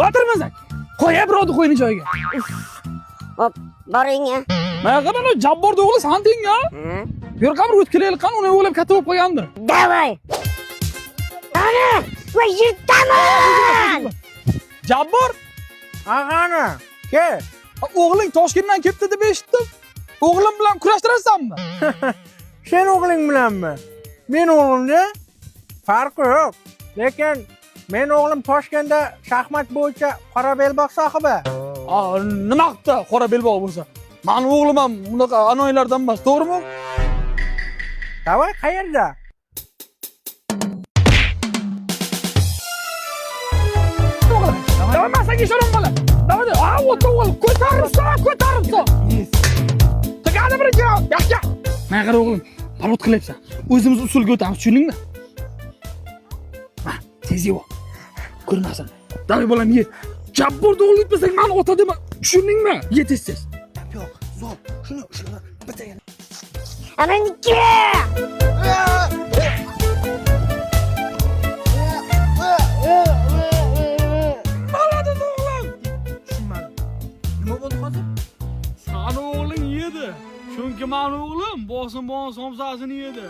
O'tirmasak. Qo'ya birovni qo'yni joyiga. Hop, boring ya. Mana qara Jabborning o'g'li Santing ya. Bir qamir o'tib kelayotgan qan uni o'g'lab katta bo'lib qo'ygandir. Davay. Ana, va yutaman. Jabbor, Ag'ani, ke. o'g'ling Toshkentdan kelibdi deb eshitdim. O'g'lim bilan kurashtirasanmi? Sen o'g'ling bilanmi? Men o'g'limda farqi yo'q. Lekin men o'g'lim Toshkentda shaxmat bo'yicha qora belbog' sohibi. Nima qildi qora belbog' bo'lsa? Meni o'g'lim ham bunaqa anoylardan emas, to'g'rimi? Davay qayerda? Davay masaga ishoning bola. Davay, o'tol, ko'taribsa. Tagada birinchi, yaxshi. Mana qara o'g'lim, parod qilyapsan. O'zimiz usulga o'tamiz, tushundingmi? Tez yev. Ko'rmasin. Davay bolam ye. Jabborni o'g'li yutmasang meni otadimi? Tushundingmi? Ye tez. Yo'q, zo'r. Shuni bittaga. Ananiki. Malada o'g'lim. Tushunmadim. Nima bo'ldi hozir? Sani o'g'ling yedi. Chunki meni o'g'lim bosim somsasini yedi.